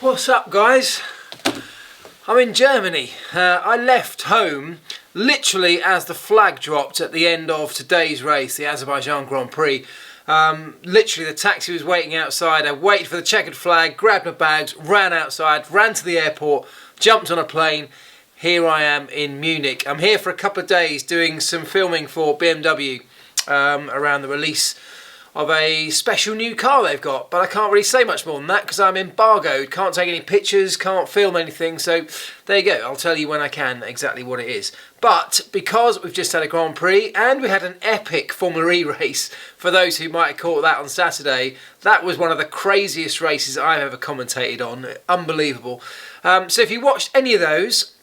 What's up, guys? I'm in Germany. I left home literally as the flag dropped at the end of today's race, the Azerbaijan Grand Prix. Literally the taxi was waiting outside. I waited for the checkered flag, grabbed my bags, ran outside, ran to the airport, jumped on a plane. Here I am in Munich. I'm here for a couple of days doing some filming for BMW around the release of a special new car they've got, but I can't really say much more than that because I'm embargoed, can't take any pictures, can't film anything, so there you go. I'll tell you when I can exactly what it is. But because we've just had a Grand Prix and we had an epic Formula E race, for those who might have caught that on Saturday, that was one of the craziest races I've ever commentated on. Unbelievable. So if you watched any of those,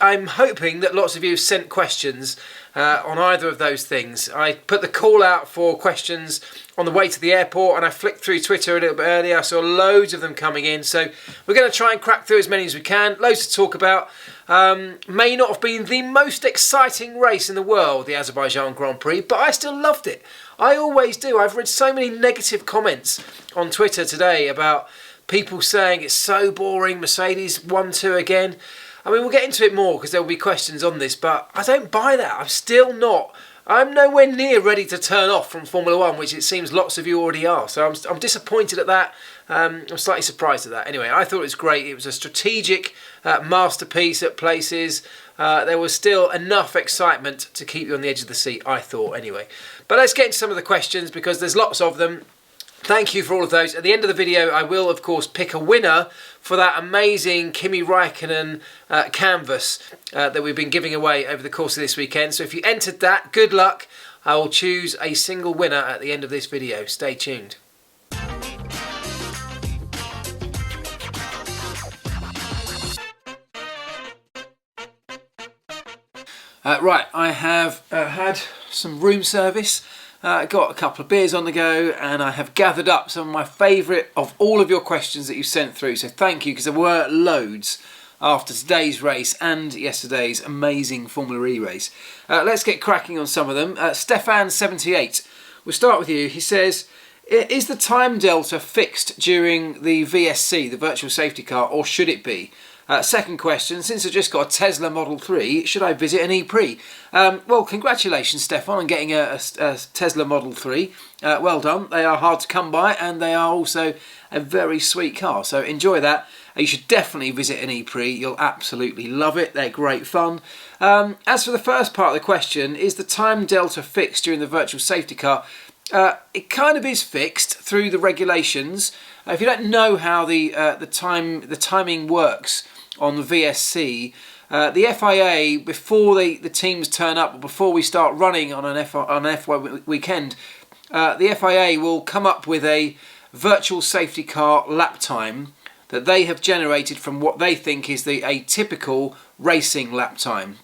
I'm hoping that lots of you have sent questions on either of those things. I put the call out for questions on the way to the airport and I flicked through Twitter a little bit earlier. I saw loads of them coming in, so we're going to try and crack through as many as we can. Loads to talk about. May not have been the most exciting race in the world, the Azerbaijan Grand Prix, but I still loved it. I always do. I've read so many negative comments on Twitter today about people saying it's so boring, Mercedes 1-2 again. I mean, we'll get into it more because there will be questions on this, but I don't buy that. I'm nowhere near ready to turn off from Formula One, which it seems lots of you already are. So I'm disappointed at that. I'm slightly surprised at that. Anyway, I thought it was great. It was a strategic masterpiece at places. There was still enough excitement to keep you on the edge of the seat, I thought, anyway. But let's get into some of the questions because there's lots of them. Thank you for all of those. At the end of the video, I will, of course, pick a winner for that amazing Kimi Raikkonen canvas that we've been giving away over the course of this weekend. So if you entered that, good luck. I will choose a single winner at the end of this video. Stay tuned. Right, I have had some room service. Got a couple of beers on the go and I have gathered up some of my favourite of all of your questions that you sent through, so thank you because there were loads after today's race and yesterday's amazing Formula E race. Let's get cracking on some of them. Stefan78, we'll start with you. He says, is the time delta fixed during the VSC, the virtual safety car, or should it be? Second question, since I just got a Tesla Model 3, should I visit an E-Prix? Well, congratulations, Stefan, on getting a Tesla Model 3. Well done. They are hard to come by and they are also a very sweet car, so enjoy that. You should definitely visit an E-Prix. You'll absolutely love it. They're great fun. As for the first part of the question, is the time delta fixed during the virtual safety car? It kind of is fixed through the regulations. If you don't know how the timing works on the VSC, the FIA, before the teams turn up, or before we start running on an F1 weekend, the FIA will come up with a virtual safety car lap time that they have generated from what they think is a typical racing lap time.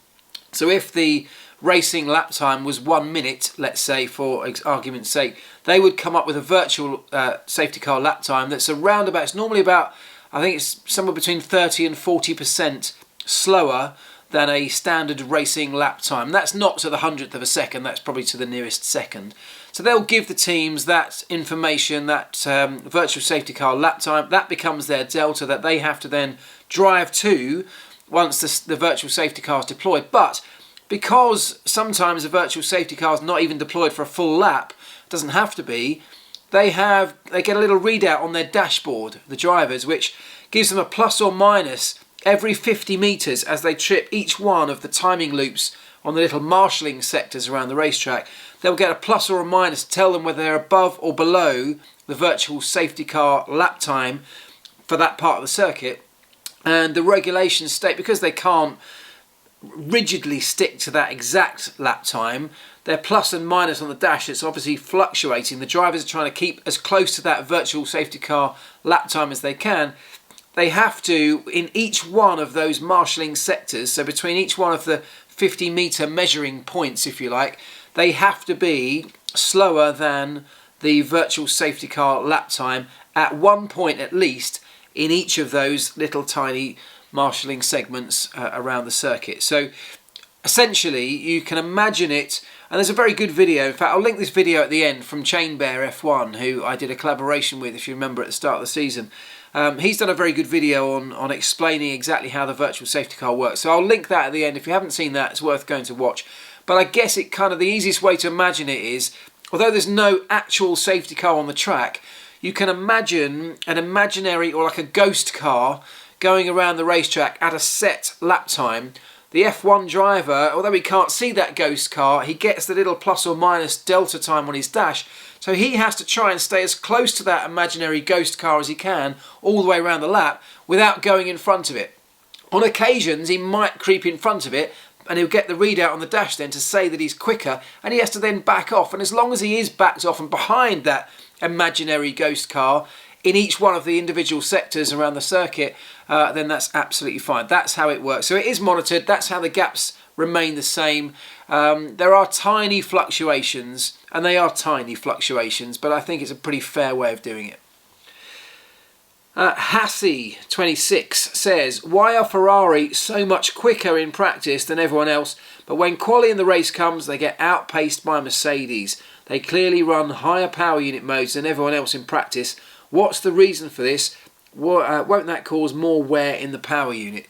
So if the racing lap time was 1 minute, let's say for argument's sake, they would come up with a virtual safety car lap time that's around about, it's normally about, I think it's somewhere between 30 and 40% slower than a standard racing lap time. That's not to the 100th of a second, that's probably to the nearest second. So they'll give the teams that information, that virtual safety car lap time, that becomes their delta that they have to then drive to once the virtual safety car is deployed. But because sometimes a virtual safety car is not even deployed for a full lap, doesn't have to be, they get a little readout on their dashboard, the drivers, which gives them a plus or minus every 50 metres as they trip each one of the timing loops on the little marshalling sectors around the racetrack. They'll get a plus or a minus to tell them whether they're above or below the virtual safety car lap time for that part of the circuit. And the regulations state, because they can't rigidly stick to that exact lap time, their plus and minus on the dash, it's obviously fluctuating. The drivers are trying to keep as close to that virtual safety car lap time as they can. They have to, in each one of those marshalling sectors, so between each one of the 50 metre measuring points, if you like, they have to be slower than the virtual safety car lap time at one point at least in each of those little tiny marshalling segments around the circuit. So essentially you can imagine it, and there's a very good video, in fact I'll link this video at the end, from Chain Bear F1, who I did a collaboration with, if you remember, at the start of the season. He's done a very good video on explaining exactly how the virtual safety car works. So I'll link that at the end. If you haven't seen that, it's worth going to watch. But I guess it kind of the easiest way to imagine it is, although there's no actual safety car on the track, you can imagine an imaginary or like a ghost car going around the racetrack at a set lap time. The F1 driver, although he can't see that ghost car, he gets the little plus or minus delta time on his dash. So he has to try and stay as close to that imaginary ghost car as he can all the way around the lap without going in front of it. On occasions, he might creep in front of it, and he'll get the readout on the dash then to say that he's quicker, and he has to then back off. And as long as he is backed off and behind that imaginary ghost car in each one of the individual sectors around the circuit, then that's absolutely fine. That's how it works. So it is monitored. That's how the gaps remain the same. There are tiny fluctuations, and they are tiny fluctuations, but I think it's a pretty fair way of doing it. Hassie26 says, why are Ferrari so much quicker in practice than everyone else, but when quali in the race comes, they get outpaced by Mercedes? They clearly run higher power unit modes than everyone else in practice. What's the reason for this? Won't that cause more wear in the power unit?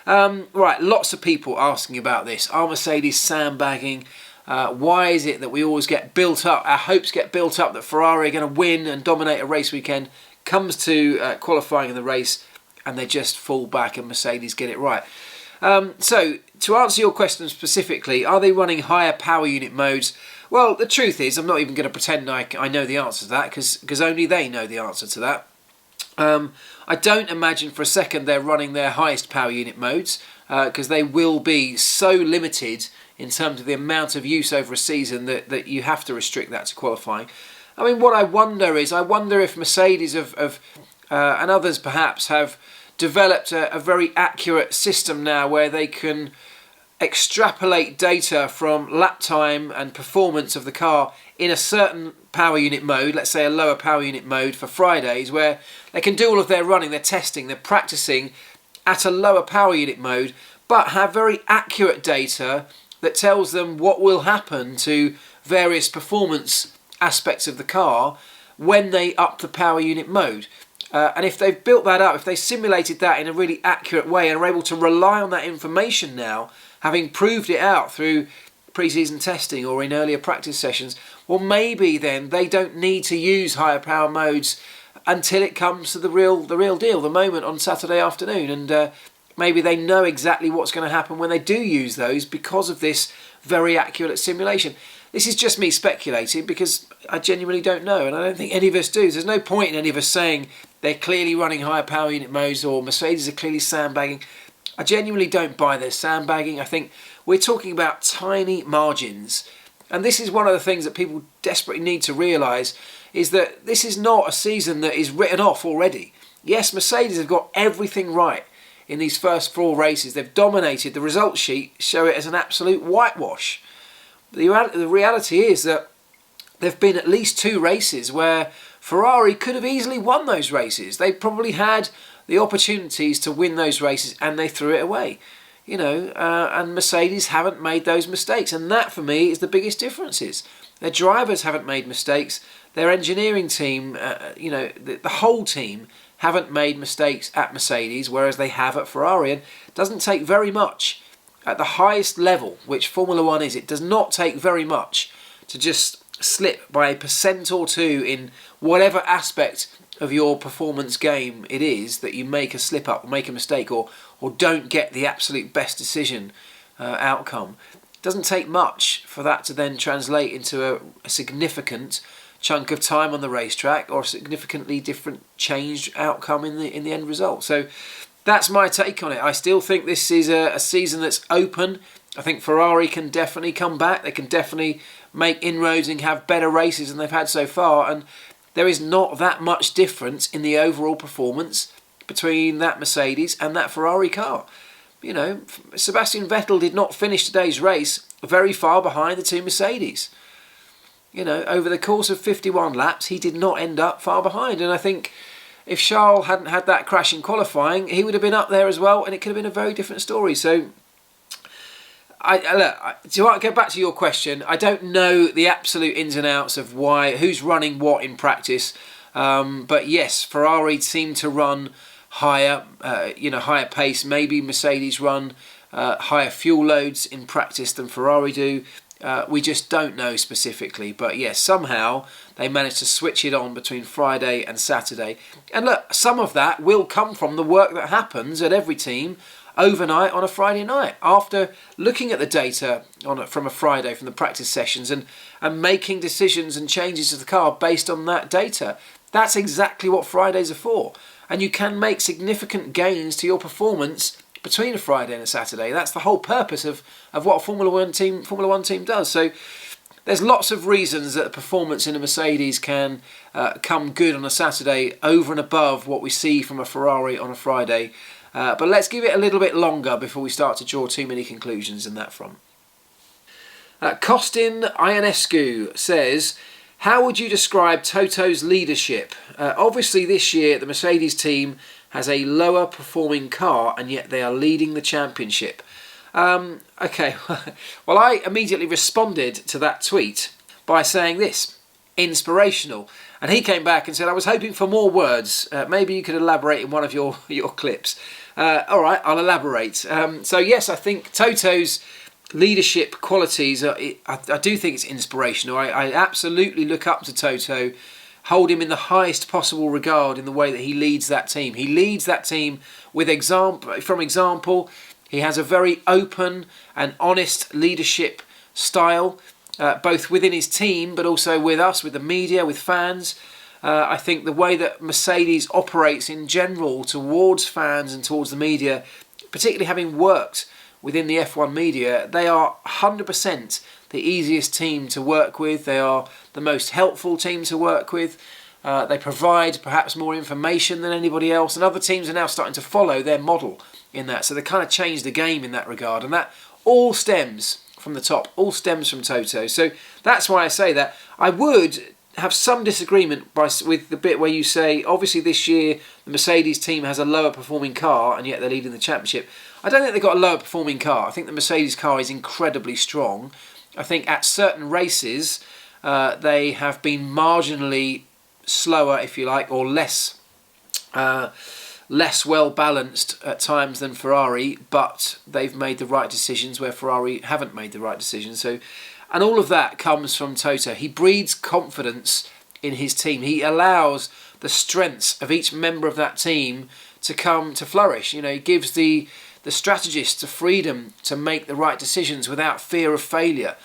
Right, lots of people asking about this. Are Mercedes sandbagging? Why is it that we always get built up, our hopes get built up that Ferrari are going to win and dominate a race weekend, comes to qualifying in the race and they just fall back and Mercedes get it right? So to answer your question specifically, are they running higher power unit modes? Well, the truth is, I'm not even going to pretend I know the answer to that, because only they know the answer to that. I don't imagine for a second they're running their highest power unit modes, because they will be so limited in terms of the amount of use over a season that you have to restrict that to qualifying. I mean, what I wonder if Mercedes and others perhaps have developed a very accurate system now where they can extrapolate data from lap time and performance of the car in a certain power unit mode, let's say a lower power unit mode for Fridays, where they can do all of their running, their testing, their practicing at a lower power unit mode, but have very accurate data that tells them what will happen to various performance aspects of the car when they up the power unit mode. And if they've built that up, if they simulated that in a really accurate way and are able to rely on that information now, having proved it out through pre-season testing or in earlier practice sessions, well, maybe then they don't need to use higher power modes until it comes to the real deal, the moment on Saturday afternoon. And maybe they know exactly what's going to happen when they do use those because of this very accurate simulation. This is just me speculating because I genuinely don't know, and I don't think any of us do. There's no point in any of us saying they're clearly running higher power unit modes or Mercedes are clearly sandbagging. I genuinely don't buy their sandbagging. I think we're talking about tiny margins. And this is one of the things that people desperately need to realise, is that this is not a season that is written off already. Yes, Mercedes have got everything right in these first 4 races. They've dominated. The result sheet show it as an absolute whitewash. The reality is that there have been at least 2 races where Ferrari could have easily won those races. They probably had the opportunities to win those races and they threw it away. You know, and Mercedes haven't made those mistakes, and that for me is the biggest differences. Their drivers haven't made mistakes. Their engineering team, you know, the whole team haven't made mistakes at Mercedes, whereas they have at Ferrari. And it doesn't take very much at the highest level, which Formula One is. It does not take very much to just slip by a % or 2 in whatever aspect of your performance game it is that you make a slip up, or make a mistake, or don't get the absolute best decision outcome. It doesn't take much for that to then translate into a significant chunk of time on the racetrack or a significantly different changed outcome in the end result. So that's my take on it. I still think this is a season that's open. I think Ferrari can definitely come back. They can definitely make inroads and have better races than they've had so far. And there is not that much difference in the overall performance between that Mercedes and that Ferrari car. You know, Sebastian Vettel did not finish today's race very far behind the 2 Mercedes. You know, over the course of 51 laps, he did not end up far behind. And I think if Charles hadn't had that crash in qualifying, he would have been up there as well, and it could have been a very different story. So, to get back to your question, I don't know the absolute ins and outs of who's running what in practice. But yes, Ferrari seem to run higher, higher pace. Maybe Mercedes run higher fuel loads in practice than Ferrari do. We just don't know specifically, but yes, somehow they managed to switch it on between Friday and Saturday. And look, some of that will come from the work that happens at every team overnight on a Friday night, after looking at the data from a Friday, from the practice sessions, and making decisions and changes to the car based on that data. That's exactly what Fridays are for. And you can make significant gains to your performance between a Friday and a Saturday. That's the whole purpose of what a Formula One team does. So there's lots of reasons that the performance in a Mercedes can come good on a Saturday over and above what we see from a Ferrari on a Friday. But let's give it a little bit longer before we start to draw too many conclusions in that front. Costin Ionescu says, how would you describe Toto's leadership? Obviously this year the Mercedes team has a lower performing car and yet they are leading the championship. Okay, well, I immediately responded to that tweet by saying this: inspirational. And he came back and said, I was hoping for more words. Maybe you could elaborate in one of your clips. All right, I'll elaborate. So yes, I think Toto's leadership qualities, I do think it's inspirational. I absolutely look up to Toto, hold him in the highest possible regard in the way that he leads that team. He leads that team with example. He has a very open and honest leadership style, both within his team but also with us, with the media, with fans. I think the way that Mercedes operates in general towards fans and towards the media, particularly having worked within the F1 media, they are 100% the easiest team to work with. They are the most helpful team to work with. They provide perhaps more information than anybody else, and other teams are now starting to follow their model in that. So they kind of changed the game in that regard, and that all stems from the top, all stems from Toto. So that's why I say that. I would have some disagreement with the bit where you say, obviously this year the Mercedes team has a lower performing car and yet they're leading the championship. I don't think they've got a lower performing car. I think the Mercedes car is incredibly strong. I think at certain races they have been marginally slower, if you like, or less well balanced at times than Ferrari, but they've made the right decisions where Ferrari haven't made the right decisions. So, and all of that comes from Toto. He breeds confidence in his team. He allows the strengths of each member of that team to come to flourish. You know, he gives the strategists the freedom to make the right decisions without fear of failure.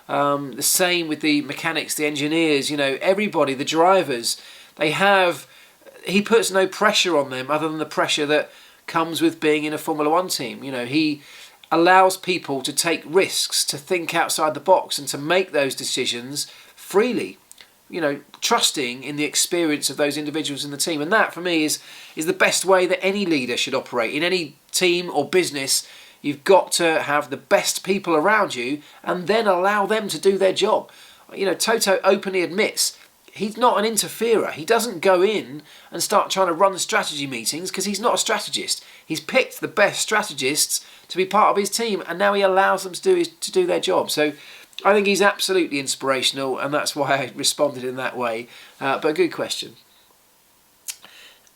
The same with the mechanics, the engineers, everybody, the drivers. He puts no pressure on them other than the pressure that comes with being in a Formula One team. He allows people to take risks, to think outside the box and to make those decisions freely, trusting in the experience of those individuals in the team. And that, for me, is the best way that any leader should operate. In any team or business, you've got to have the best people around you and then allow them to do their job. Toto openly admits he's not an interferer. He doesn't go in and start trying to run strategy meetings because he's not a strategist. He's picked the best strategists to be part of his team and now he allows them to do their job. So I think he's absolutely inspirational and that's why I responded in that way. But a good question.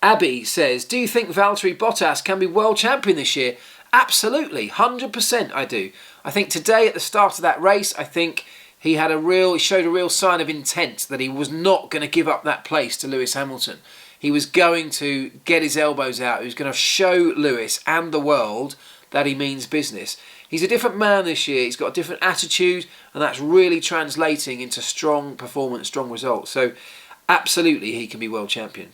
Abby says, do you think Valtteri Bottas can be world champion this year? Absolutely, 100% I do. I think today at the start of that race, I think he showed a real sign of intent that he was not going to give up that place to Lewis Hamilton. He was going to get his elbows out. He was going to show Lewis and the world that he means business. He's a different man this year. He's got a different attitude, and that's really translating into strong performance, strong results. So absolutely he can be world champion.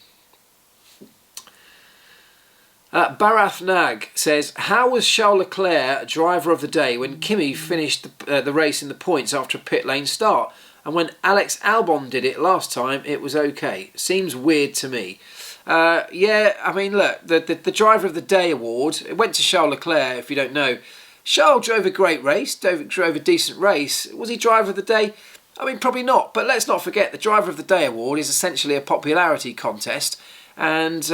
Barath Nag says, how was Charles Leclerc driver of the day when Kimi finished the race in the points after a pit lane start? And when Alex Albon did it last time, it was okay. Seems weird to me. Yeah, I mean, look, the driver of the day award, it went to Charles Leclerc, if you don't know. Charles drove a great race, drove a decent race. Was he driver of the day? I mean, probably not. But let's not forget, the driver of the day award is essentially a popularity contest. And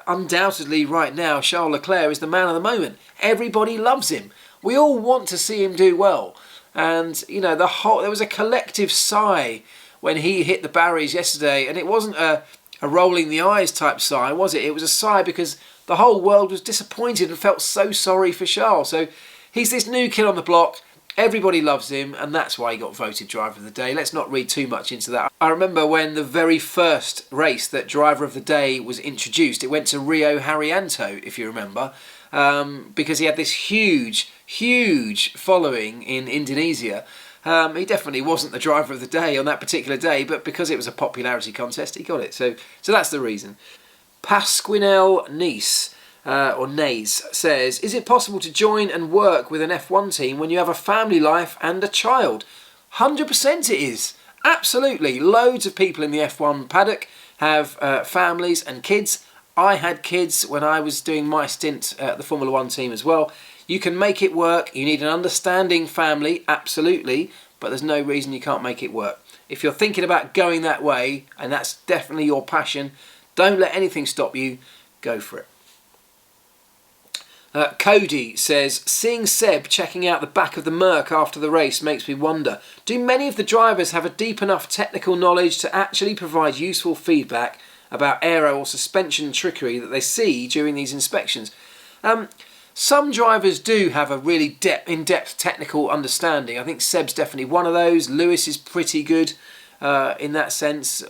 undoubtedly right now Charles Leclerc is the man of the moment. Everybody loves him. We all want to see him do well. And there was a collective sigh when he hit the barriers yesterday, and it wasn't a a rolling the eyes type sigh, was it? It was a sigh because the whole world was disappointed and felt so sorry for Charles. So he's this new kid on the block. Everybody loves him, and that's why he got voted Driver of the Day. Let's not read too much into that. I remember when the very first race that Driver of the Day was introduced, it went to Rio Haryanto, if you remember, because he had this huge, huge following in Indonesia. He definitely wasn't the Driver of the Day on that particular day, but because it was a popularity contest, he got it. So that's the reason. Pasquinel Nice, or Nays, says, is it possible to join and work with an F1 team when you have a family life and a child? 100% it is. Absolutely. Loads of people in the F1 paddock have families and kids. I had kids when I was doing my stint at the Formula 1 team as well. You can make it work. You need an understanding family, absolutely, but there's no reason you can't make it work. If you're thinking about going that way, and that's definitely your passion, don't let anything stop you. Go for it. Cody says, seeing Seb checking out the back of the Merc after the race makes me wonder, do many of the drivers have a deep enough technical knowledge to actually provide useful feedback about aero or suspension trickery that they see during these inspections? Some drivers do have a really in-depth technical understanding. I think Seb's definitely one of those. Lewis is pretty good in that sense,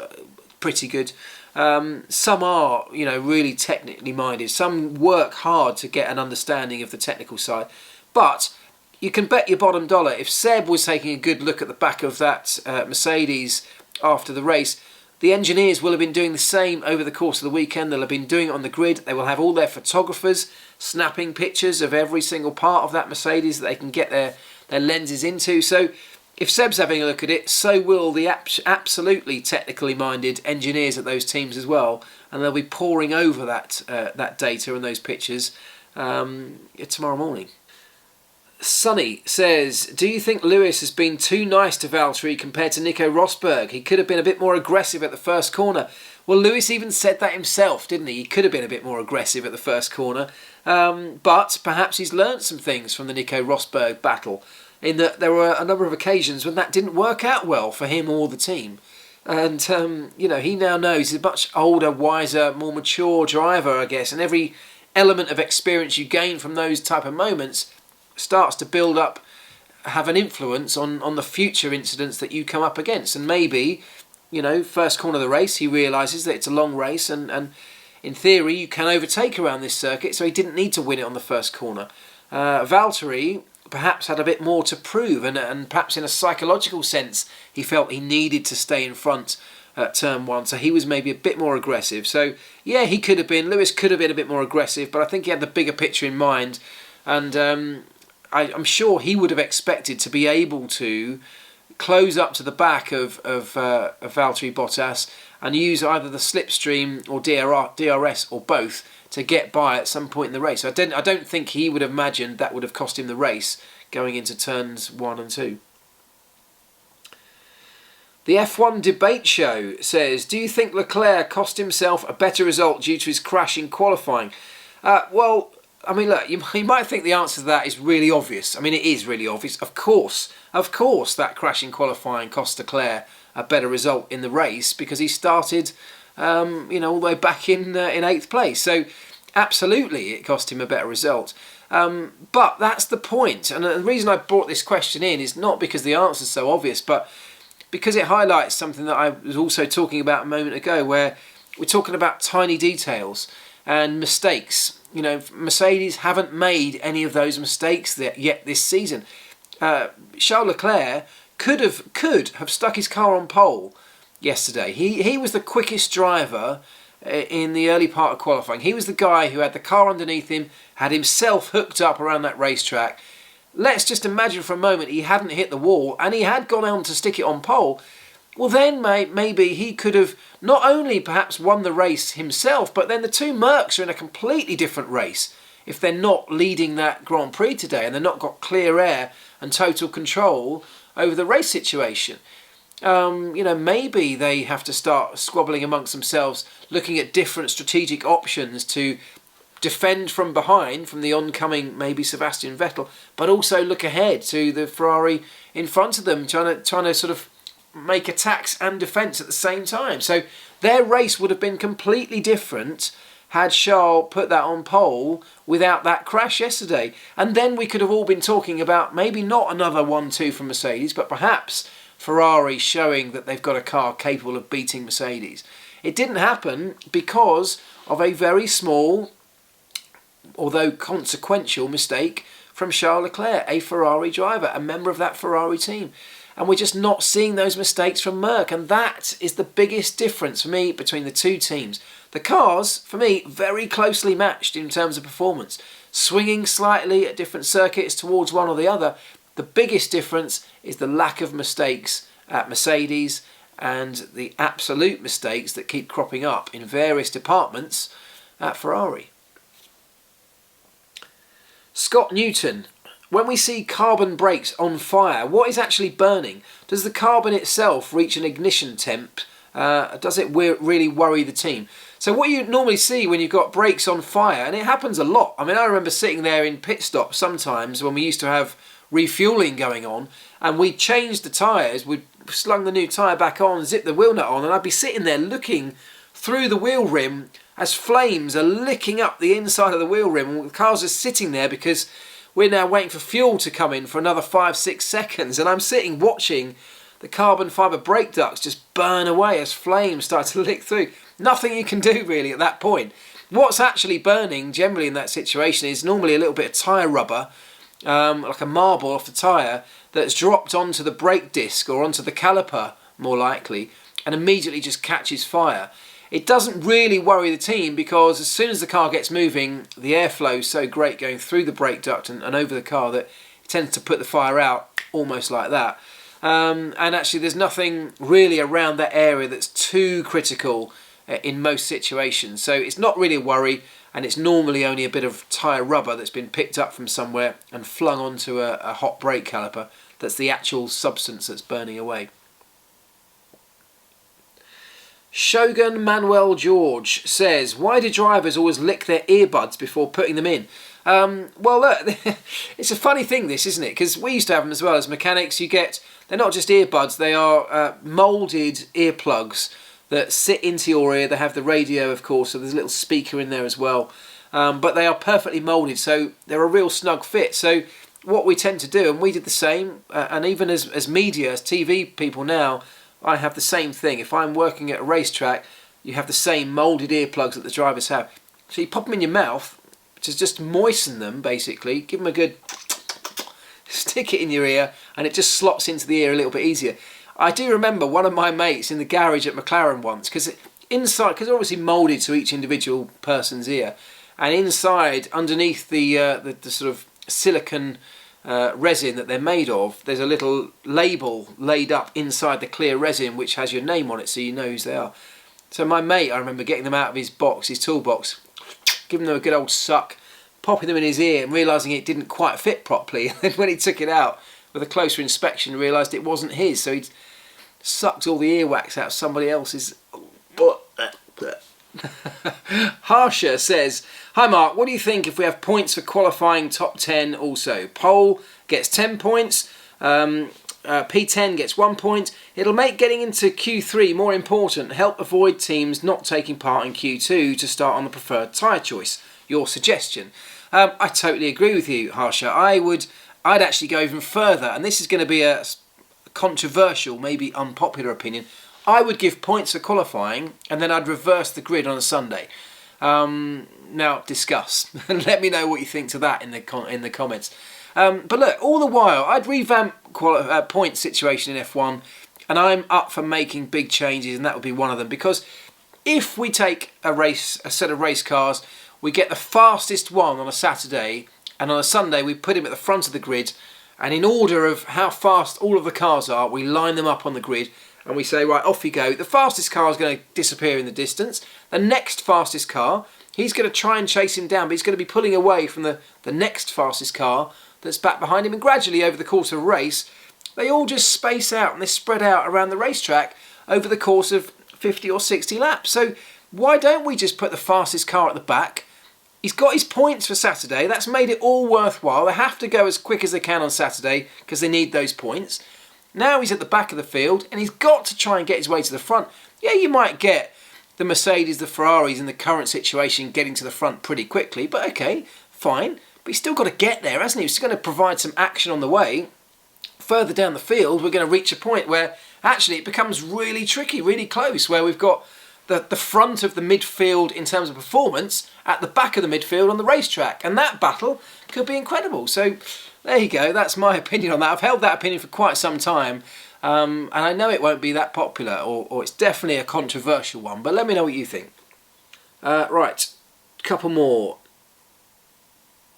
pretty good. Some are, really technically minded. Some work hard to get an understanding of the technical side. But you can bet your bottom dollar, if Seb was taking a good look at the back of that Mercedes after the race, the engineers will have been doing the same over the course of the weekend. They'll have been doing it on the grid. They will have all their photographers snapping pictures of every single part of that Mercedes that they can get their lenses into. So if Seb's having a look at it, so will the absolutely technically minded engineers at those teams as well, and they'll be poring over that data and those pictures tomorrow morning. Sonny says, do you think Lewis has been too nice to Valtteri compared to Nico Rosberg? He could have been a bit more aggressive at the first corner. Well, Lewis even said that himself, didn't he? He could have been a bit more aggressive at the first corner, but perhaps he's learnt some things from the Nico Rosberg battle, in that there were a number of occasions when that didn't work out well for him or the team. And, he now knows he's a much older, wiser, more mature driver, I guess, and every element of experience you gain from those type of moments starts to build up, have an influence on the future incidents that you come up against. And maybe, first corner of the race, he realises that it's a long race and in theory you can overtake around this circuit, so he didn't need to win it on the first corner. Valtteri perhaps had a bit more to prove, and perhaps in a psychological sense he felt he needed to stay in front at turn one, so he was maybe a bit more aggressive. So yeah, Lewis could have been a bit more aggressive, but I think he had the bigger picture in mind, and I'm sure he would have expected to be able to close up to the back of Valtteri Bottas and use either the slipstream or DRS or both to get by at some point in the race. I don't think he would have imagined that would have cost him the race going into turns 1 and 2. The F1 Debate Show says, do you think Leclerc cost himself a better result due to his crash in qualifying? Well, I mean, look, you might think the answer to that is really obvious. I mean, it is really obvious. Of course, that crash in qualifying cost Leclerc a better result in the race because he started, all the way back in 8th place. So, absolutely, it cost him a better result. But that's the point. And the reason I brought this question in is not because the answer is so obvious, but because it highlights something that I was also talking about a moment ago, where we're talking about tiny details and mistakes. Mercedes haven't made any of those mistakes yet this season. Charles Leclerc could have stuck his car on pole yesterday. He was the quickest driver in the early part of qualifying. He was the guy who had the car underneath him, had himself hooked up around that racetrack. Let's just imagine for a moment he hadn't hit the wall and he had gone on to stick it on pole. Well, then maybe he could have not only perhaps won the race himself, but then the two Mercs are in a completely different race if they're not leading that Grand Prix today and they're not got clear air and total control over the race situation. Maybe they have to start squabbling amongst themselves, looking at different strategic options to defend from behind from the oncoming maybe Sebastian Vettel, but also look ahead to the Ferrari in front of them, trying to sort of make attacks and defence at the same time. So Their race would have been completely different had Charles put that on pole without that crash yesterday. And then we could have all been talking about maybe not another 1-2 from Mercedes, but perhaps Ferrari showing that they've got a car capable of beating Mercedes. It didn't happen because of a very small, although consequential, mistake from Charles Leclerc, a Ferrari driver, a member of that Ferrari team. And we're just not seeing those mistakes from Merc. And that is the biggest difference for me between the two teams. The cars, for me, very closely matched in terms of performance. Swinging slightly at different circuits towards one or the other. The biggest difference is the lack of mistakes at Mercedes and the absolute mistakes that keep cropping up in various departments at Ferrari. Scott Newton. When we see carbon brakes on fire, what is actually burning? Does the carbon itself reach an ignition temp? Does it really worry the team? So what you normally see when you've got brakes on fire, and it happens a lot. I mean, I remember sitting there in pit stops sometimes when we used to have refuelling going on, and we changed the tyres, we'd slung the new tyre back on, zipped the wheel nut on, and I'd be sitting there looking through the wheel rim as flames are licking up the inside of the wheel rim, and the cars are sitting there because we're now waiting for fuel to come in for another 5-6 seconds, and I'm sitting watching the carbon fibre brake ducts just burn away as flames start to lick through. Nothing you can do really at that point. What's actually burning generally in that situation is normally a little bit of tyre rubber, like a marble off the tyre, that's dropped onto the brake disc or onto the caliper, more likely, and immediately just catches fire. It doesn't really worry the team because as soon as the car gets moving, the airflow is so great going through the brake duct and over the car that it tends to put the fire out almost like that. And actually there's nothing really around that area that's too critical in most situations. So it's not really a worry, and it's normally only a bit of tyre rubber that's been picked up from somewhere and flung onto a hot brake caliper. That's the actual substance that's burning away. Shogun Manuel George says, why do drivers always lick their earbuds before putting them in? Well, look, it's a funny thing this, isn't it? Because we used to have them as well as mechanics. They're not just earbuds, they are moulded earplugs that sit into your ear. They have the radio, of course, so there's a little speaker in there as well. But they are perfectly moulded, so they're a real snug fit. So what we tend to do, and we did the same, and even as media, as TV people now, I have the same thing. If I'm working at a racetrack, you have the same moulded earplugs that the drivers have. So you pop them in your mouth to just moisten them, basically. Give them a good stick it in your ear, and it just slots into the ear a little bit easier. I do remember one of my mates in the garage at McLaren once, because they're obviously moulded to each individual person's ear, and inside, underneath the sort of silicon resin that they're made of, there's a little label laid up inside the clear resin which has your name on it, so you know whose they are. So my mate, I remember getting them out of his toolbox, giving them a good old suck, popping them in his ear and realising it didn't quite fit properly. And then when he took it out with a closer inspection, realised it wasn't his, so he'd sucked all the earwax out of somebody else's. Harsha says, hi Mark, what do you think if we have points for qualifying top 10 also? Pole gets 10 points, P10 gets 1 point. It'll make getting into Q3 more important, help avoid teams not taking part in Q2 to start on the preferred tyre choice. Your suggestion. I totally agree with you, Harsha. I'd actually go even further, and this is going to be a controversial, maybe unpopular opinion. I would give points for qualifying, and then I'd reverse the grid on a Sunday. Now, discuss. Let me know what you think to that in the comments. But look, all the while, I'd revamp point situation in F1, and I'm up for making big changes, and that would be one of them. Because if we take a set of race cars, we get the fastest one on a Saturday, and on a Sunday we put him at the front of the grid, and in order of how fast all of the cars are, we line them up on the grid, and we say, right, off you go. The fastest car is going to disappear in the distance. The next fastest car, he's going to try and chase him down, but he's going to be pulling away from the next fastest car that's back behind him. And gradually, over the course of a race, they all just space out and they spread out around the racetrack over the course of 50 or 60 laps. So why don't we just put the fastest car at the back? He's got his points for Saturday. That's made it all worthwhile. They have to go as quick as they can on Saturday because they need those points. Now he's at the back of the field and he's got to try and get his way to the front. Yeah, you might get the Mercedes, the Ferraris in the current situation getting to the front pretty quickly, but okay, fine. But he's still got to get there, hasn't he? He's still going to provide some action on the way. Further down the field, we're going to reach a point where actually it becomes really tricky, really close, where we've got the front of the midfield in terms of performance at the back of the midfield on the racetrack. And that battle could be incredible. So there you go. That's my opinion on that. I've held that opinion for quite some time. And I know it won't be that popular, or it's definitely a controversial one. But let me know what you think. Right, couple more.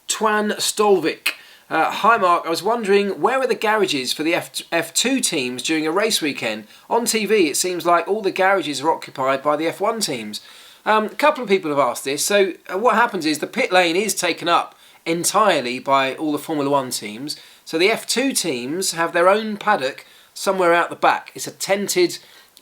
Twan Stolvik. Hi Mark, I was wondering, where are the garages for the F2 teams during a race weekend? On TV it seems like all the garages are occupied by the F1 teams. A couple of people have asked this. So what happens is the pit lane is taken up entirely by all the Formula 1 teams. So the F2 teams have their own paddock somewhere out the back. It's a tented,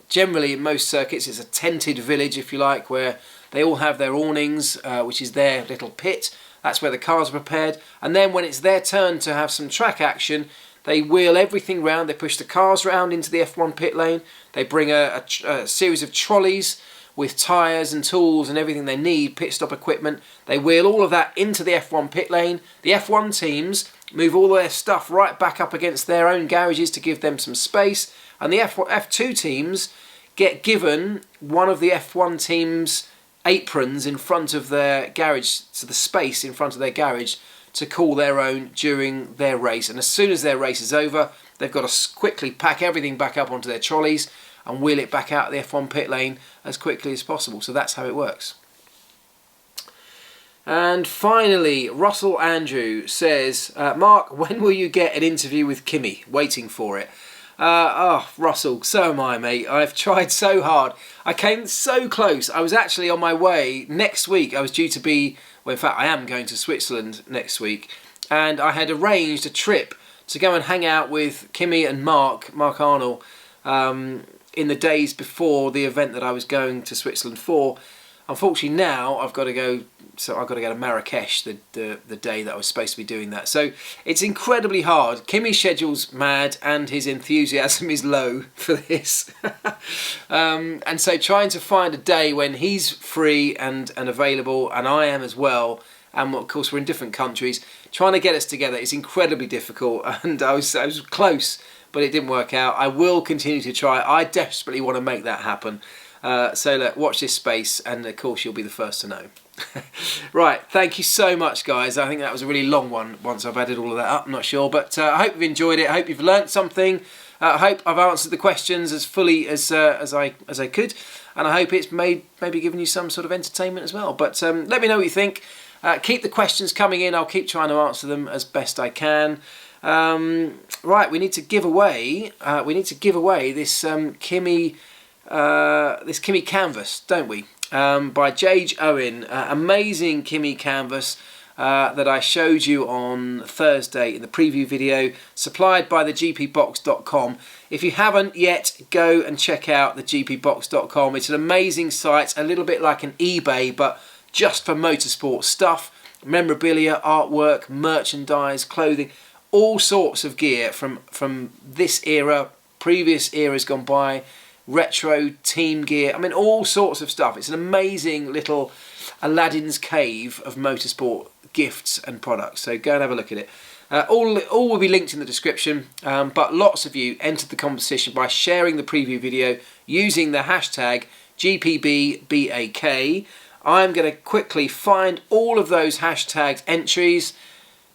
generally in most circuits, it's a tented village if you like, where they all have their awnings, which is their little pit. That's where the cars are prepared, and then when it's their turn to have some track action, they wheel everything round, they push the cars round into the F1 pit lane, they bring a series of trolleys with tyres and tools and everything they need, pit stop equipment, they wheel all of that into the F1 pit lane. The F1 teams move all their stuff right back up against their own garages to give them some space, and the F2 teams get given one of the F1 teams' aprons in front of their garage, so the space in front of their garage to call their own during their race. And as soon as their race is over, they've got to quickly pack everything back up onto their trolleys and wheel it back out of the F1 pit lane as quickly as possible. So that's how it works. And finally, Russell Andrew says, Mark, when will you get an interview with Kimi? Waiting for it. Russell, so am I, mate. I've tried so hard. I came so close. I was actually on my way next week. I was due to be, well, in fact, I am going to Switzerland next week. And I had arranged a trip to go and hang out with Kimi and Mark Arnold, in the days before the event that I was going to Switzerland for. Unfortunately now I've got to go to Marrakesh the day that I was supposed to be doing that. So it's incredibly hard. Kimi's schedule's mad and his enthusiasm is low for this. And so trying to find a day when he's free and available, and I am as well, and of course we're in different countries, trying to get us together is incredibly difficult, and I was close, but it didn't work out. I will continue to try. I desperately want to make that happen. So look, watch this space, and of course you'll be the first to know. Right, thank you so much, guys. I think that was a really long one once I've added all of that up, I'm not sure, but I hope you've enjoyed it. I hope you've learnt something. I hope I've answered the questions as fully as I could, and I hope it's maybe given you some sort of entertainment as well. But let me know what you think. Keep the questions coming in. I'll keep trying to answer them as best I can. Right, we need to give away this Kimi canvas, don't we? By Jage Owen, amazing Kimi canvas that I showed you on Thursday in the preview video, supplied by the gpbox.com. If you haven't yet, go and check out the gpbox.com. It's an amazing site, a little bit like an eBay, but just for motorsport stuff, memorabilia, artwork, merchandise, clothing, all sorts of gear from this era, previous eras gone by, retro, team gear, I mean all sorts of stuff. It's an amazing little Aladdin's cave of motorsport gifts and products, so go and have a look at it. All will be linked in the description, but lots of you entered the competition by sharing the preview video using the hashtag GPBBAK. I'm going to quickly find all of those hashtag entries.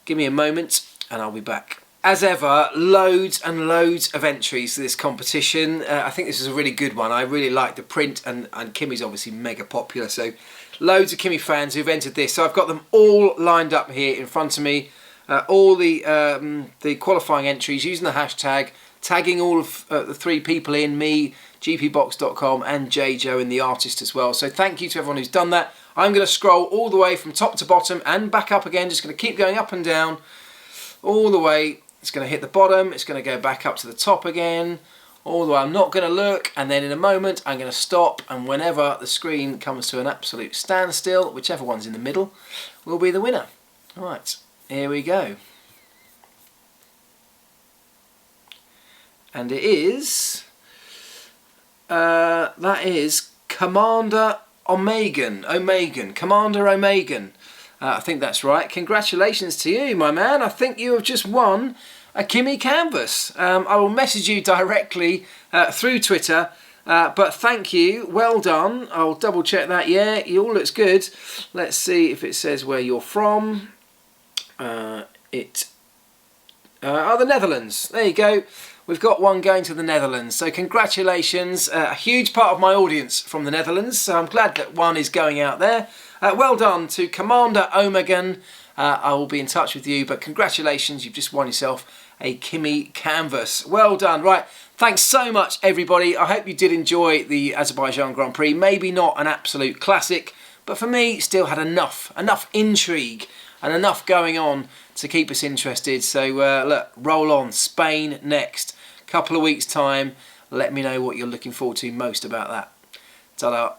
Give me a moment and I'll be back. As ever, loads and loads of entries to this competition. I think this is a really good one. I really like the print, and Kimi's obviously mega popular, so loads of Kimi fans who've entered this. So I've got them all lined up here in front of me. All the qualifying entries using the hashtag, tagging all of the three people in, me, gpbox.com and JJo and the artist as well. So thank you to everyone who's done that. I'm going to scroll all the way from top to bottom and back up again. Just going to keep going up and down all the way. It's going to hit the bottom, it's going to go back up to the top again, all the way. I'm not going to look, and then in a moment I'm going to stop, and whenever the screen comes to an absolute standstill, whichever one's in the middle will be the winner. Right, here we go. And it is, that is Commander Omegan. Commander Omegan. I think that's right. Congratulations to you, my man. I think you have just won a Kimi canvas. I will message you directly through Twitter. But thank you, well done. I'll double check that. Yeah, it all looks good. Let's see if it says where you're from. The Netherlands. There you go. We've got one going to the Netherlands. So congratulations. A huge part of my audience from the Netherlands. So I'm glad that one is going out there. Well done to Commander Omegan. I will be in touch with you. But congratulations, you've just won yourself a Kimi canvas. Well done. Right. Thanks so much, everybody. I hope you did enjoy the Azerbaijan Grand Prix. Maybe not an absolute classic, but for me, still had enough intrigue and enough going on to keep us interested. So look, roll on. Spain next. Couple of weeks' time. Let me know what you're looking forward to most about that. Ta-da.